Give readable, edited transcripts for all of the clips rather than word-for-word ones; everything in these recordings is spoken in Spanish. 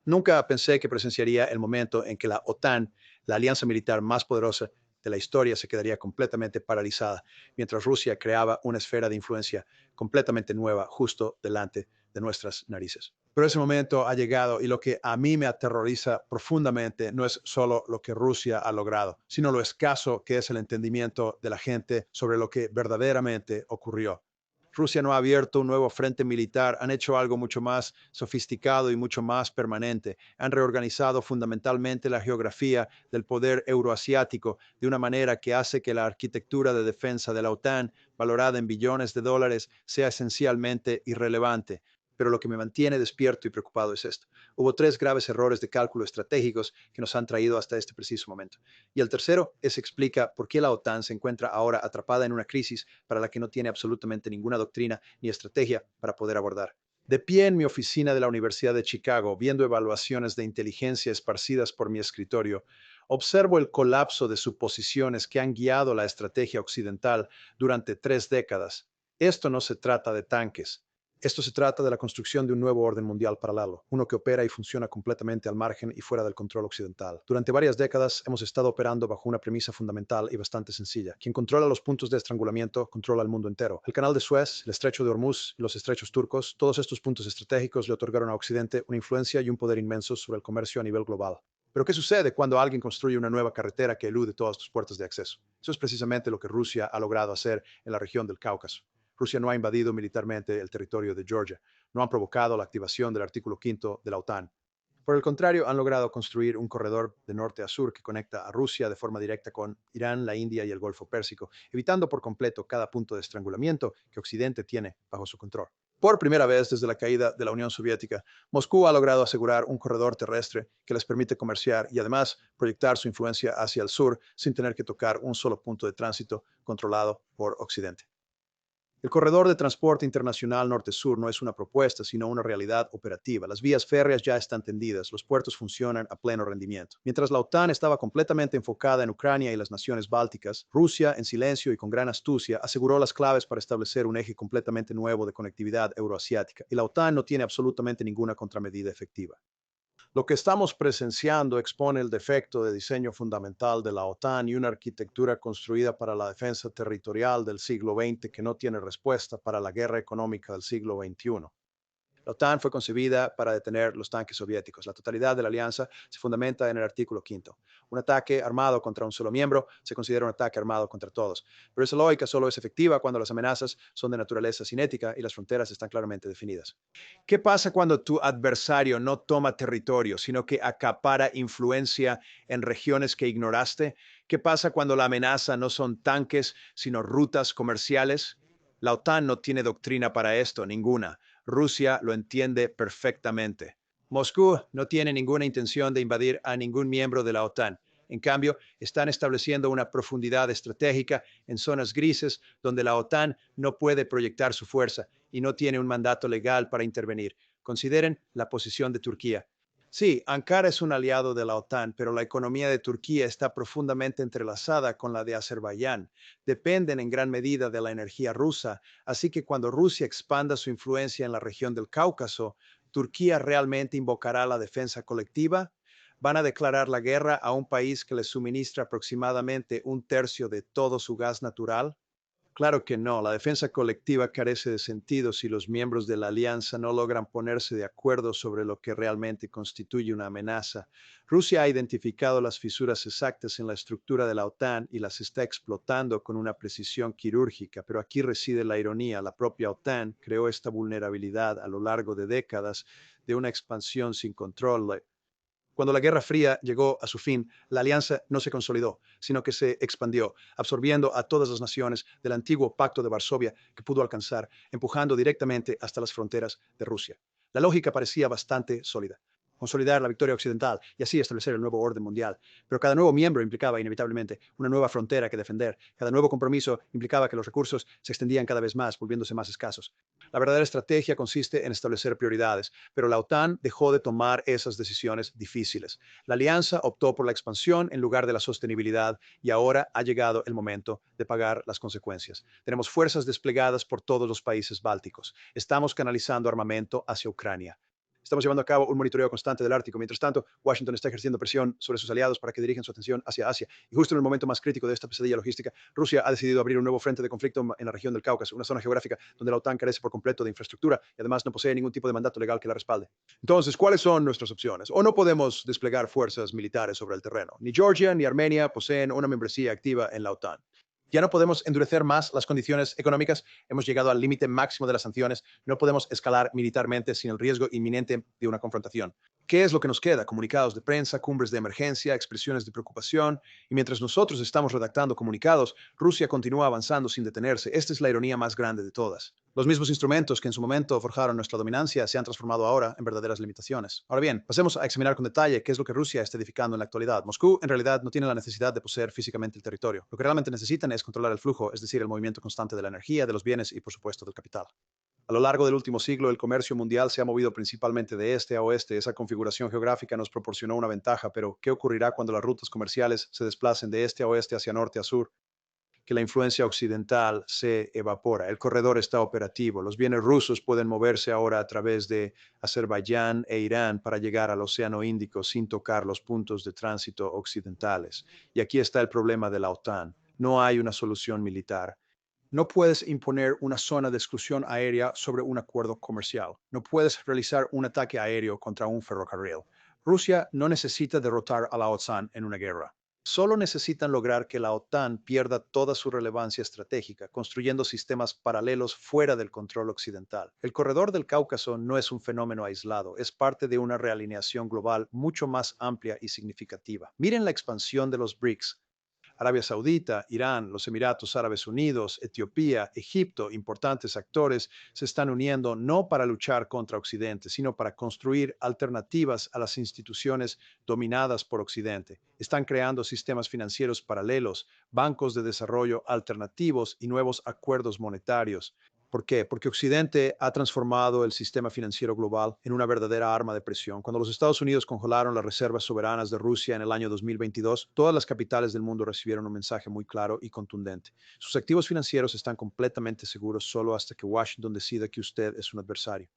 Nunca pensé que presenciaría el momento en que la OTAN, la alianza militar más poderosa de la historia, se quedaría completamente paralizada, mientras Rusia creaba una esfera de influencia completamente nueva justo delante de nuestras narices. Pero ese momento ha llegado y lo que a mí me aterroriza profundamente no es solo lo que Rusia ha logrado, sino lo escaso que es el entendimiento de la gente sobre lo que verdaderamente ocurrió. Rusia no ha abierto un nuevo frente militar, han hecho algo mucho más sofisticado y mucho más permanente. Han reorganizado fundamentalmente la geografía del poder euroasiático de una manera que hace que la arquitectura de defensa de la OTAN, valorada en billones de dólares, sea esencialmente irrelevante. Pero lo que me mantiene despierto y preocupado es esto. Hubo tres graves errores de cálculo estratégicos que nos han traído hasta este preciso momento. Y el tercero es explica por qué la OTAN se encuentra ahora atrapada en una crisis para la que no tiene absolutamente ninguna doctrina ni estrategia para poder abordar. De pie en mi oficina de la Universidad de Chicago, viendo evaluaciones de inteligencia esparcidas por mi escritorio, observo el colapso de suposiciones que han guiado la estrategia occidental durante 3 décadas. Esto no se trata de tanques. Esto se trata de la construcción de un nuevo orden mundial paralelo, uno que opera y funciona completamente al margen y fuera del control occidental. Durante varias décadas hemos estado operando bajo una premisa fundamental y bastante sencilla. Quien controla los puntos de estrangulamiento controla el mundo entero. El canal de Suez, el estrecho de Hormuz y los estrechos turcos, todos estos puntos estratégicos le otorgaron a Occidente una influencia y un poder inmensos sobre el comercio a nivel global. Pero ¿qué sucede cuando alguien construye una nueva carretera que elude todas tus puertas de acceso? Eso es precisamente lo que Rusia ha logrado hacer en la región del Cáucaso. Rusia no ha invadido militarmente el territorio de Georgia, no han provocado la activación del artículo quinto de la OTAN. Por el contrario, han logrado construir un corredor de norte a sur que conecta a Rusia de forma directa con Irán, la India y el Golfo Pérsico, evitando por completo cada punto de estrangulamiento que Occidente tiene bajo su control. Por primera vez desde la caída de la Unión Soviética, Moscú ha logrado asegurar un corredor terrestre que les permite comerciar y además proyectar su influencia hacia el sur sin tener que tocar un solo punto de tránsito controlado por Occidente. El corredor de transporte internacional norte-sur no es una propuesta, sino una realidad operativa. Las vías férreas ya están tendidas, los puertos funcionan a pleno rendimiento. Mientras la OTAN estaba completamente enfocada en Ucrania y las naciones bálticas, Rusia, en silencio y con gran astucia, aseguró las claves para establecer un eje completamente nuevo de conectividad euroasiática, y la OTAN no tiene absolutamente ninguna contramedida efectiva. Lo que estamos presenciando expone el defecto de diseño fundamental de la OTAN y una arquitectura construida para la defensa territorial del siglo XX que no tiene respuesta para la guerra económica del siglo XXI. La OTAN fue concebida para detener los tanques soviéticos. La totalidad de la alianza se fundamenta en el artículo quinto. Un ataque armado contra un solo miembro se considera un ataque armado contra todos. Pero esa lógica solo es efectiva cuando las amenazas son de naturaleza cinética y las fronteras están claramente definidas. ¿Qué pasa cuando tu adversario no toma territorio, sino que acapara influencia en regiones que ignoraste? ¿Qué pasa cuando la amenaza no son tanques, sino rutas comerciales? La OTAN no tiene doctrina para esto, ninguna. Rusia lo entiende perfectamente. Moscú no tiene ninguna intención de invadir a ningún miembro de la OTAN. En cambio, están estableciendo una profundidad estratégica en zonas grises donde la OTAN no puede proyectar su fuerza y no tiene un mandato legal para intervenir. Consideren la posición de Turquía. Sí, Ankara es un aliado de la OTAN, pero la economía de Turquía está profundamente entrelazada con la de Azerbaiyán. Dependen en gran medida de la energía rusa, así que cuando Rusia expanda su influencia en la región del Cáucaso, ¿Turquía realmente invocará la defensa colectiva? ¿Van a declarar la guerra a un país que les suministra aproximadamente un tercio de todo su gas natural? Claro que no, la defensa colectiva carece de sentido si los miembros de la alianza no logran ponerse de acuerdo sobre lo que realmente constituye una amenaza. Rusia ha identificado las fisuras exactas en la estructura de la OTAN y las está explotando con una precisión quirúrgica, pero aquí reside la ironía. La propia OTAN creó esta vulnerabilidad a lo largo de décadas de una expansión sin control. Cuando la Guerra Fría llegó a su fin, la alianza no se consolidó, sino que se expandió, absorbiendo a todas las naciones del antiguo Pacto de Varsovia que pudo alcanzar, empujando directamente hasta las fronteras de Rusia. La lógica parecía bastante sólida. Consolidar la victoria occidental y así establecer el nuevo orden mundial. Pero cada nuevo miembro implicaba inevitablemente una nueva frontera que defender. Cada nuevo compromiso implicaba que los recursos se extendían cada vez más, volviéndose más escasos. La verdadera estrategia consiste en establecer prioridades, pero la OTAN dejó de tomar esas decisiones difíciles. La alianza optó por la expansión en lugar de la sostenibilidad y ahora ha llegado el momento de pagar las consecuencias. Tenemos fuerzas desplegadas por todos los países bálticos. Estamos canalizando armamento hacia Ucrania. Estamos llevando a cabo un monitoreo constante del Ártico. Mientras tanto, Washington está ejerciendo presión sobre sus aliados para que dirijan su atención hacia Asia. Y justo en el momento más crítico de esta pesadilla logística, Rusia ha decidido abrir un nuevo frente de conflicto en la región del Cáucaso, una zona geográfica donde la OTAN carece por completo de infraestructura y además no posee ningún tipo de mandato legal que la respalde. Entonces, ¿cuáles son nuestras opciones? O no podemos desplegar fuerzas militares sobre el terreno. Ni Georgia ni Armenia poseen una membresía activa en la OTAN. Ya no podemos endurecer más las condiciones económicas. Hemos llegado al límite máximo de las sanciones. No podemos escalar militarmente sin el riesgo inminente de una confrontación. ¿Qué es lo que nos queda? Comunicados de prensa, cumbres de emergencia, expresiones de preocupación. Y mientras nosotros estamos redactando comunicados, Rusia continúa avanzando sin detenerse. Esta es la ironía más grande de todas. Los mismos instrumentos que en su momento forjaron nuestra dominancia se han transformado ahora en verdaderas limitaciones. Ahora bien, pasemos a examinar con detalle qué es lo que Rusia está edificando en la actualidad. Moscú en realidad no tiene la necesidad de poseer físicamente el territorio. Lo que realmente necesitan es controlar el flujo, es decir, el movimiento constante de la energía, de los bienes y, por supuesto, del capital. A lo largo del último siglo, el comercio mundial se ha movido principalmente de este a oeste. Esa configuración geográfica nos proporcionó una ventaja, pero ¿qué ocurrirá cuando las rutas comerciales se desplacen de este a oeste hacia norte a sur? Que la influencia occidental se evapora. El corredor está operativo. Los bienes rusos pueden moverse ahora a través de Azerbaiyán e Irán para llegar al Océano Índico sin tocar los puntos de tránsito occidentales. Y aquí está el problema de la OTAN. No hay una solución militar. No puedes imponer una zona de exclusión aérea sobre un acuerdo comercial. No puedes realizar un ataque aéreo contra un ferrocarril. Rusia no necesita derrotar a la OTAN en una guerra. Solo necesitan lograr que la OTAN pierda toda su relevancia estratégica, construyendo sistemas paralelos fuera del control occidental. El corredor del Cáucaso no es un fenómeno aislado, es parte de una realineación global mucho más amplia y significativa. Miren la expansión de los BRICS. Arabia Saudita, Irán, los Emiratos Árabes Unidos, Etiopía, Egipto, importantes actores, se están uniendo no para luchar contra Occidente, sino para construir alternativas a las instituciones dominadas por Occidente. Están creando sistemas financieros paralelos, bancos de desarrollo alternativos y nuevos acuerdos monetarios. ¿Por qué? Porque Occidente ha transformado el sistema financiero global en una verdadera arma de presión. Cuando los Estados Unidos congelaron las reservas soberanas de Rusia en el año 2022, todas las capitales del mundo recibieron un mensaje muy claro y contundente. Sus activos financieros están completamente seguros solo hasta que Washington decida que usted es un adversario.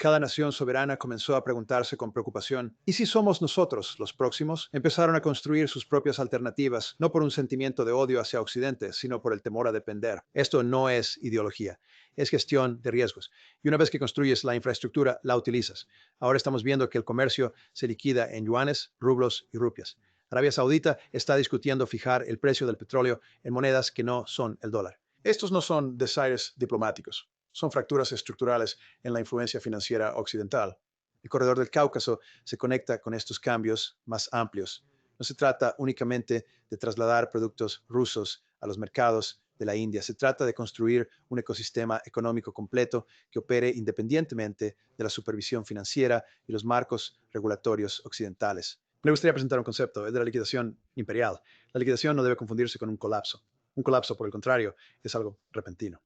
Cada nación soberana comenzó a preguntarse con preocupación, ¿y si somos nosotros los próximos? Empezaron a construir sus propias alternativas, no por un sentimiento de odio hacia Occidente, sino por el temor a depender. Esto no es ideología, es gestión de riesgos. Y una vez que construyes la infraestructura, la utilizas. Ahora estamos viendo que el comercio se liquida en yuanes, rublos y rupias. Arabia Saudita está discutiendo fijar el precio del petróleo en monedas que no son el dólar. Estos no son desaires diplomáticos, son fracturas estructurales en la influencia financiera occidental. El corredor del Cáucaso se conecta con estos cambios más amplios. No se trata únicamente de trasladar productos rusos a los mercados de la India, se trata de construir un ecosistema económico completo que opere independientemente de la supervisión financiera y los marcos regulatorios occidentales. Me gustaría presentar un concepto, el de la liquidación imperial. La liquidación no debe confundirse con un colapso. Un colapso, por el contrario, es algo repentino.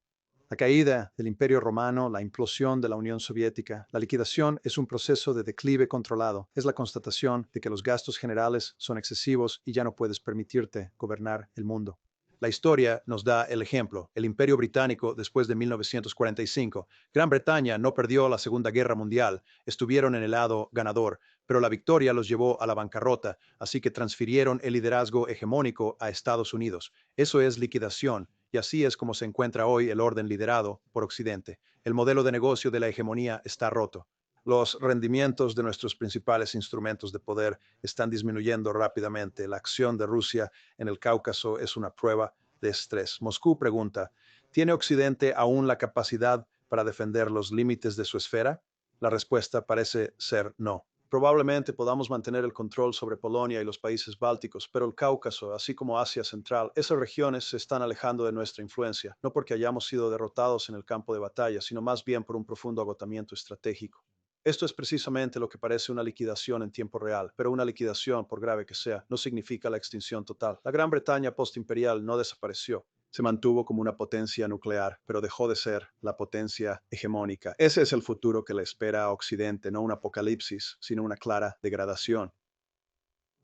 La caída del Imperio Romano, la implosión de la Unión Soviética, la liquidación es un proceso de declive controlado. Es la constatación de que los gastos generales son excesivos y ya no puedes permitirte gobernar el mundo. La historia nos da el ejemplo. El Imperio Británico, después de 1945, Gran Bretaña no perdió la Segunda Guerra Mundial, estuvieron en el lado ganador, pero la victoria los llevó a la bancarrota, así que transfirieron el liderazgo hegemónico a Estados Unidos. Eso es liquidación. Y así es como se encuentra hoy el orden liderado por Occidente. El modelo de negocio de la hegemonía está roto. Los rendimientos de nuestros principales instrumentos de poder están disminuyendo rápidamente. La acción de Rusia en el Cáucaso es una prueba de estrés. Moscú pregunta, ¿tiene Occidente aún la capacidad para defender los límites de su esfera? La respuesta parece ser no. Probablemente podamos mantener el control sobre Polonia y los países bálticos, pero el Cáucaso, así como Asia Central, esas regiones se están alejando de nuestra influencia, no porque hayamos sido derrotados en el campo de batalla, sino más bien por un profundo agotamiento estratégico. Esto es precisamente lo que parece una liquidación en tiempo real, pero una liquidación, por grave que sea, no significa la extinción total. La Gran Bretaña postimperial no desapareció. Se mantuvo como una potencia nuclear, pero dejó de ser la potencia hegemónica. Ese es el futuro que le espera a Occidente, no un apocalipsis, sino una clara degradación.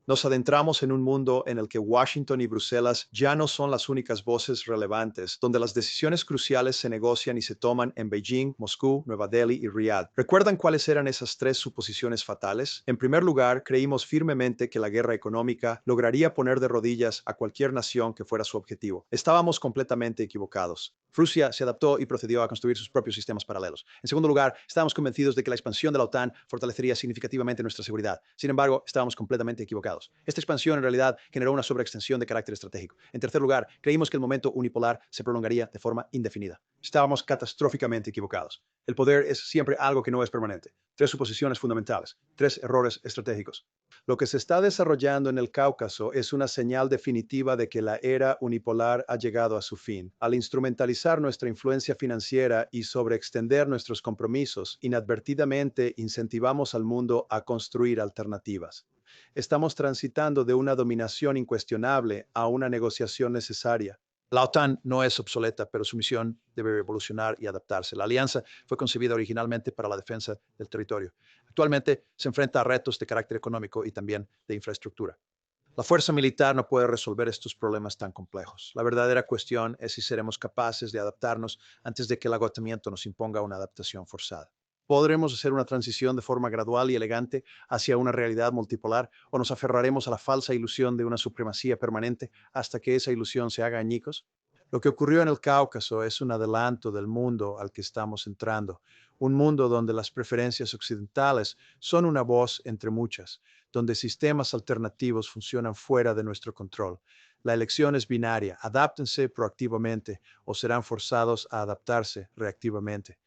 Nos adentramos en un mundo en el que Washington y Bruselas ya no son las únicas voces relevantes, donde las decisiones cruciales se negocian y se toman en Beijing, Moscú, Nueva Delhi y Riyadh. ¿Recuerdan cuáles eran esas tres suposiciones fatales? En primer lugar, creímos firmemente que la guerra económica lograría poner de rodillas a cualquier nación que fuera su objetivo. Estábamos completamente equivocados. Rusia se adaptó y procedió a construir sus propios sistemas paralelos. En segundo lugar, estábamos convencidos de que la expansión de la OTAN fortalecería significativamente nuestra seguridad. Sin embargo, estábamos completamente equivocados. Esta expansión en realidad generó una sobreextensión de carácter estratégico. En tercer lugar, creímos que el momento unipolar se prolongaría de forma indefinida. Estábamos catastróficamente equivocados. El poder es siempre algo que no es permanente. Tres suposiciones fundamentales, tres errores estratégicos. Lo que se está desarrollando en el Cáucaso es una señal definitiva de que la era unipolar ha llegado a su fin. Al instrumentalizar nuestra influencia financiera y sobreextender nuestros compromisos, inadvertidamente incentivamos al mundo a construir alternativas. Estamos transitando de una dominación incuestionable a una negociación necesaria. La OTAN no es obsoleta, pero su misión debe evolucionar y adaptarse. La alianza fue concebida originalmente para la defensa del territorio. Actualmente se enfrenta a retos de carácter económico y también de infraestructura. La fuerza militar no puede resolver estos problemas tan complejos. La verdadera cuestión es si seremos capaces de adaptarnos antes de que el agotamiento nos imponga una adaptación forzada. ¿Podremos hacer una transición de forma gradual y elegante hacia una realidad multipolar o nos aferraremos a la falsa ilusión de una supremacía permanente hasta que esa ilusión se haga añicos? Lo que ocurrió en el Cáucaso es un adelanto del mundo al que estamos entrando, un mundo donde las preferencias occidentales son una voz entre muchas, donde sistemas alternativos funcionan fuera de nuestro control. La elección es binaria, adáptense proactivamente o serán forzados a adaptarse reactivamente.